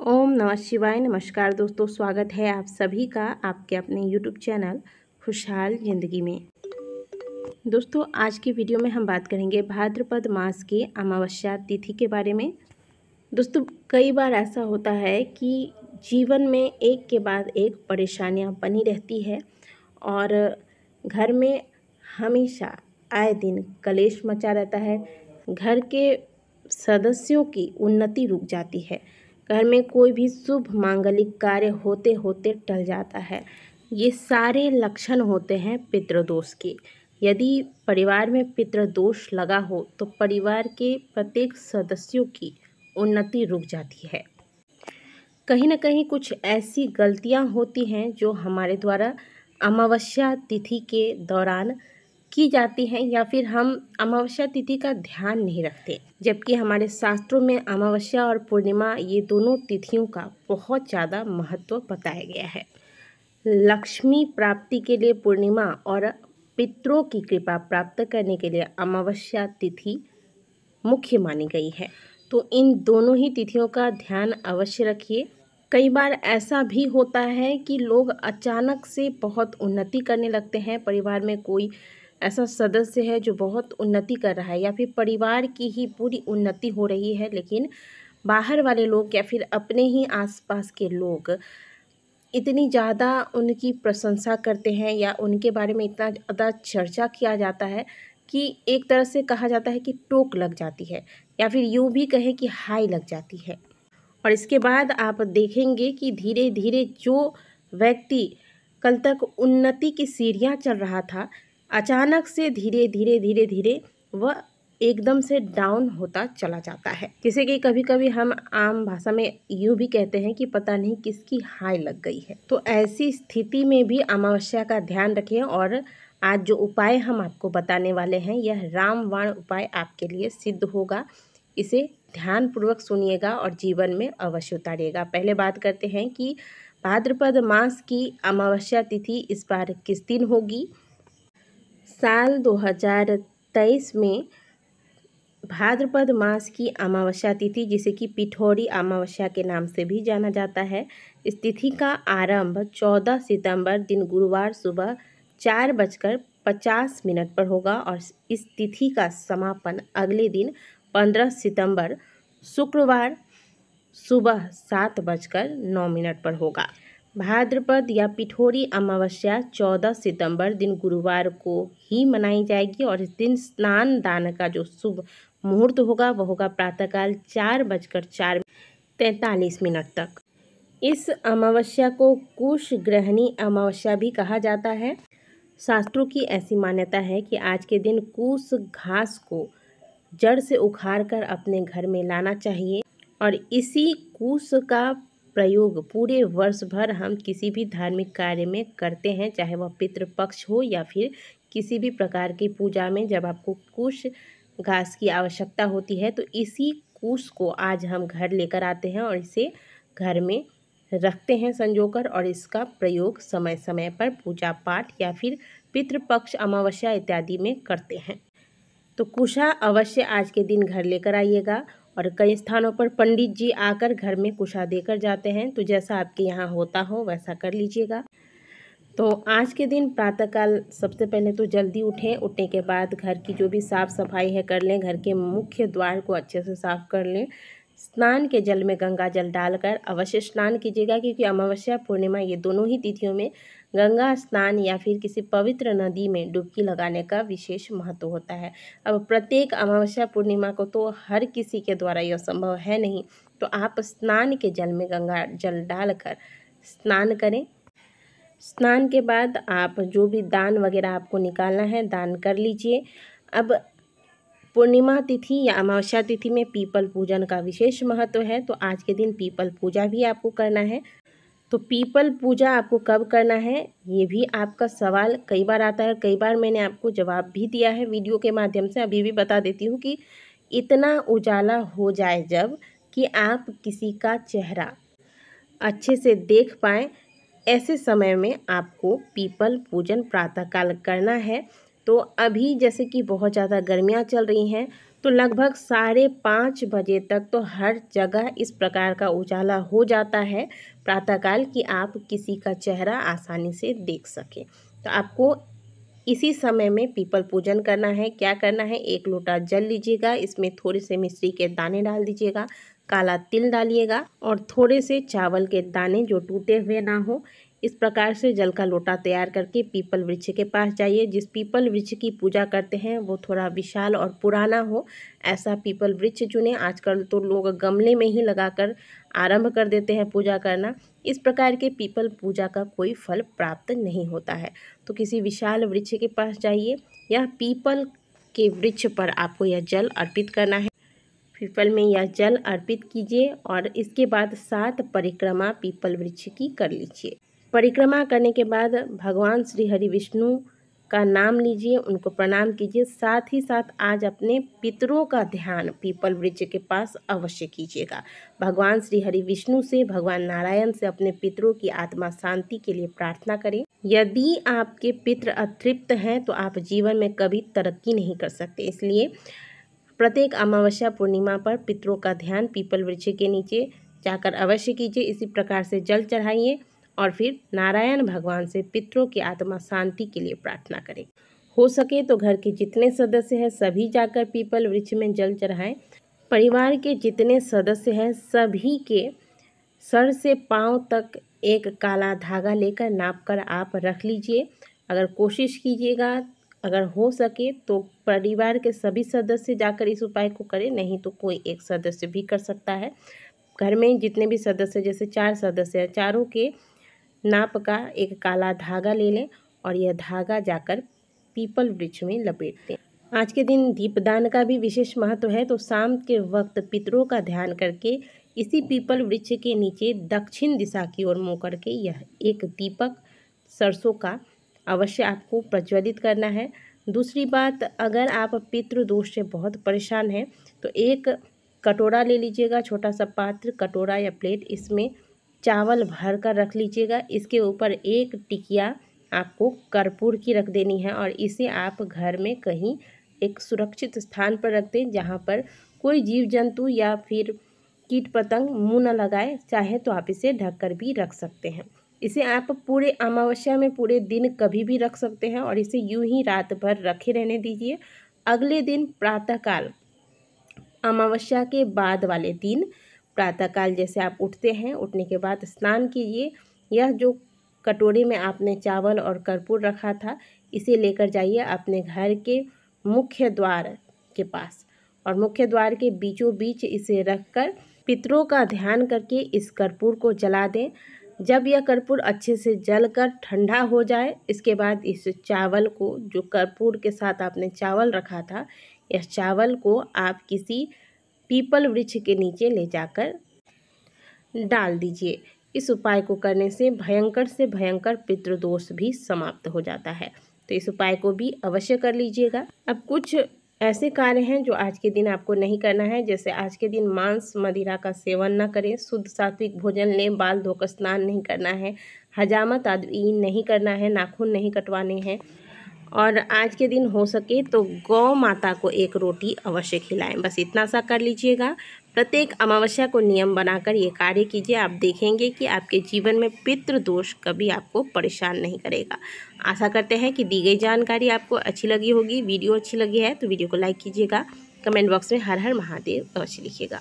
ओम नमः शिवाय। नमस्कार दोस्तों, स्वागत है आप सभी का आपके अपने यूट्यूब चैनल खुशहाल ज़िंदगी में। दोस्तों, आज की वीडियो में हम बात करेंगे भाद्रपद मास की अमावस्या तिथि के बारे में। दोस्तों, कई बार ऐसा होता है कि जीवन में एक के बाद एक परेशानियां बनी रहती है और घर में हमेशा आए दिन कलेश मचा रहता है। घर के सदस्यों की उन्नति रुक जाती है। घर में कोई भी शुभ मांगलिक कार्य होते होते टल जाता है। ये सारे लक्षण होते हैं पितृदोष के। यदि परिवार में पितृदोष लगा हो तो परिवार के प्रत्येक सदस्यों की उन्नति रुक जाती है। कहीं ना कहीं कुछ ऐसी गलतियां होती हैं जो हमारे द्वारा अमावस्या तिथि के दौरान की जाती हैं, या फिर हम अमावस्या तिथि का ध्यान नहीं रखते, जबकि हमारे शास्त्रों में अमावस्या और पूर्णिमा ये दोनों तिथियों का बहुत ज़्यादा महत्व बताया गया है। लक्ष्मी प्राप्ति के लिए पूर्णिमा और पितरों की कृपा प्राप्त करने के लिए अमावस्या तिथि मुख्य मानी गई है। तो इन दोनों ही तिथियों का ध्यान अवश्य रखिए। कई बार ऐसा भी होता है कि लोग अचानक से बहुत उन्नति करने लगते हैं। परिवार में कोई ऐसा सदस्य है जो बहुत उन्नति कर रहा है, या फिर परिवार की ही पूरी उन्नति हो रही है, लेकिन बाहर वाले लोग या फिर अपने ही आसपास के लोग इतनी ज़्यादा उनकी प्रशंसा करते हैं या उनके बारे में इतना ज़्यादा चर्चा किया जाता है कि एक तरह से कहा जाता है कि टोक लग जाती है, या फिर यूँ भी कहें कि हाई लग जाती है। और इसके बाद आप देखेंगे कि धीरे धीरे जो व्यक्ति कल तक उन्नति की सीढ़ियाँ चढ़ रहा था, अचानक से धीरे धीरे धीरे धीरे वह एकदम से डाउन होता चला जाता है। जैसे कि कभी कभी हम आम भाषा में यूँ भी कहते हैं कि पता नहीं किसकी हाई लग गई है। तो ऐसी स्थिति में भी अमावस्या का ध्यान रखें। और आज जो उपाय हम आपको बताने वाले हैं, यह रामबाण उपाय आपके लिए सिद्ध होगा। इसे ध्यानपूर्वक सुनिएगा और जीवन में अवश्य उतारिएगा। पहले बात करते हैं कि भाद्रपद मास की अमावस्या तिथि इस बार किस दिन होगी। साल 2023 में भाद्रपद मास की अमावस्या तिथि, जिसे कि पिठौरी अमावस्या के नाम से भी जाना जाता है, इस तिथि का आरंभ 14 सितंबर दिन गुरुवार सुबह 4:50 पर होगा और इस तिथि का समापन अगले दिन 15 सितंबर शुक्रवार सुबह 7:09 पर होगा। भाद्रपद या पिठौरी अमावस्या 14 सितंबर दिन गुरुवार को ही मनाई जाएगी और इस दिन स्नान दान का जो शुभ मुहूर्त होगा वह होगा प्रातःकाल 4:43 तक। इस अमावस्या को कुश ग्रहणी अमावस्या भी कहा जाता है। शास्त्रों की ऐसी मान्यता है कि आज के दिन कुश घास को जड़ से उखाड़कर अपने घर में लाना चाहिए और इसी कुश का प्रयोग पूरे वर्ष भर हम किसी भी धार्मिक कार्य में करते हैं, चाहे वह पितृपक्ष हो या फिर किसी भी प्रकार की पूजा में जब आपको कुश घास की आवश्यकता होती है, तो इसी कुश को आज हम घर लेकर आते हैं और इसे घर में रखते हैं संजोकर, और इसका प्रयोग समय समय पर पूजा पाठ या फिर पितृपक्ष अमावस्या इत्यादि में करते हैं। तो कुशा अवश्य आज के दिन घर लेकर आइएगा। और कई स्थानों पर पंडित जी आकर घर में कुशा देकर जाते हैं, तो जैसा आपके यहाँ होता हो वैसा कर लीजिएगा। तो आज के दिन प्रातःकाल सबसे पहले तो जल्दी उठें। उठने के बाद घर की जो भी साफ़ सफाई है कर लें। घर के मुख्य द्वार को अच्छे से साफ़ कर लें। स्नान के जल में गंगा जल डालकर अवश्य स्नान कीजिएगा, क्योंकि अमावस्या पूर्णिमा ये दोनों ही तिथियों में गंगा स्नान या फिर किसी पवित्र नदी में डुबकी लगाने का विशेष महत्व होता है। अब प्रत्येक अमावस्या पूर्णिमा को तो हर किसी के द्वारा यह संभव है नहीं, तो आप स्नान के जल में गंगा जल डालकर स्नान करें। स्नान के बाद आप जो भी दान वगैरह आपको निकालना है दान कर लीजिए। अब पूर्णिमा तिथि या अमावस्या तिथि में पीपल पूजन का विशेष महत्व है, तो आज के दिन पीपल पूजा भी आपको करना है। तो पीपल पूजा आपको कब करना है, ये भी आपका सवाल कई बार आता है। कई बार मैंने आपको जवाब भी दिया है वीडियो के माध्यम से। अभी भी बता देती हूँ कि इतना उजाला हो जाए जब कि आप किसी का चेहरा अच्छे से देख पाएँ, ऐसे समय में आपको पीपल पूजन प्रातःकाल करना है। तो अभी जैसे कि बहुत ज़्यादा गर्मियाँ चल रही हैं, तो लगभग 5:30 बजे तक तो हर जगह इस प्रकार का उजाला हो जाता है प्रातःकाल कि आप किसी का चेहरा आसानी से देख सकें। तो आपको इसी समय में पीपल पूजन करना है। क्या करना है, 1 लोटा जल लीजिएगा, इसमें थोड़े से मिश्री के दाने डाल दीजिएगा, काला तिल डालिएगा और थोड़े से चावल के दाने जो टूटे हुए ना हो। इस प्रकार से जल का लोटा तैयार करके पीपल वृक्ष के पास जाइए। जिस पीपल वृक्ष की पूजा करते हैं वो थोड़ा विशाल और पुराना हो, ऐसा पीपल वृक्ष चुनें। आजकल तो लोग गमले में ही लगाकर आरंभ कर देते हैं पूजा करना। इस प्रकार के पीपल पूजा का कोई फल प्राप्त नहीं होता है। तो किसी विशाल वृक्ष के पास जाइए, यह पीपल के वृक्ष पर आपको यह जल अर्पित करना है। पीपल में यह जल अर्पित कीजिए और इसके बाद 7 परिक्रमा पीपल वृक्ष की कर लीजिए। परिक्रमा करने के बाद भगवान श्री हरि विष्णु का नाम लीजिए, उनको प्रणाम कीजिए। साथ ही साथ आज अपने पितरों का ध्यान पीपल वृक्ष के पास अवश्य कीजिएगा। भगवान श्री हरि विष्णु से, भगवान नारायण से अपने पितरों की आत्मा शांति के लिए प्रार्थना करें। यदि आपके पितृ अतृप्त हैं तो आप जीवन में कभी तरक्की नहीं कर सकते। इसलिए प्रत्येक अमावस्या पूर्णिमा पर पितरों का ध्यान पीपल वृक्ष के नीचे जाकर अवश्य कीजिए। इसी प्रकार से जल चढ़ाइए और फिर नारायण भगवान से पितरों की आत्मा शांति के लिए प्रार्थना करें। हो सके तो घर के जितने सदस्य हैं सभी जाकर पीपल वृक्ष में जल चढ़ाएं। परिवार के जितने सदस्य हैं सभी के सर से पांव तक एक काला धागा लेकर नाप कर आप रख लीजिए। अगर कोशिश कीजिएगा, अगर हो सके तो परिवार के सभी सदस्य जाकर इस उपाय को करें, नहीं तो कोई एक सदस्य भी कर सकता है। घर में जितने भी सदस्य, जैसे 4 सदस्य हैं, चारों के नाप का एक काला धागा ले लें और यह धागा जाकर पीपल वृक्ष में लपेट दें। आज के दिन दीपदान का भी विशेष महत्व है। तो शाम के वक्त पितरों का ध्यान करके इसी पीपल वृक्ष के नीचे दक्षिण दिशा की ओर मुँह करके यह एक दीपक सरसों का अवश्य आपको प्रज्वलित करना है। दूसरी बात, अगर आप पितृदोष से बहुत परेशान हैं तो एक कटोरा ले लीजिएगा, छोटा सा पात्र, कटोरा या प्लेट, इसमें चावल भर कर रख लीजिएगा। इसके ऊपर एक टिकिया आपको कर्पूर की रख देनी है और इसे आप घर में कहीं एक सुरक्षित स्थान पर रख दें जहाँ पर कोई जीव जंतु या फिर कीट पतंग मुँह न लगाए। चाहे तो आप इसे ढककर भी रख सकते हैं। इसे आप पूरे अमावस्या में पूरे दिन कभी भी रख सकते हैं और इसे यूं ही रात भर रखे रहने दीजिए। अगले दिन प्रातःकाल, अमावस्या के बाद वाले दिन प्रातःकाल जैसे आप उठते हैं, उठने के बाद स्नान कीजिए। यह जो कटोरे में आपने चावल और कर्पूर रखा था, इसे लेकर जाइए अपने घर के मुख्य द्वार के पास और मुख्य द्वार के बीचों बीच इसे रखकर पितरों का ध्यान करके इस कर्पूर को जला दें। जब यह कर्पूर अच्छे से जलकर ठंडा हो जाए, इसके बाद इस चावल को, जो कर्पूर के साथ आपने चावल रखा था, यह चावल को आप किसी पीपल वृक्ष के नीचे ले जाकर डाल दीजिए। इस उपाय को करने से भयंकर से भयंकर पितृदोष भी समाप्त हो जाता है। तो इस उपाय को भी अवश्य कर लीजिएगा। अब कुछ ऐसे कार्य हैं जो आज के दिन आपको नहीं करना है। जैसे आज के दिन मांस मदिरा का सेवन न करें, शुद्ध सात्विक भोजन लें, बाल धोकर स्नान नहीं करना है, हजामत आदि नहीं करना है, नाखून नहीं कटवाने हैं और आज के दिन हो सके तो गौ माता को एक रोटी अवश्य खिलाएं। बस इतना सा कर लीजिएगा। प्रत्येक अमावस्या को नियम बनाकर ये कार्य कीजिए। आप देखेंगे कि आपके जीवन में पितृदोष कभी आपको परेशान नहीं करेगा। आशा करते हैं कि दी गई जानकारी आपको अच्छी लगी होगी। वीडियो अच्छी लगी है तो वीडियो को लाइक कीजिएगा। कमेंट बॉक्स में हर हर महादेव अवश्य लिखिएगा।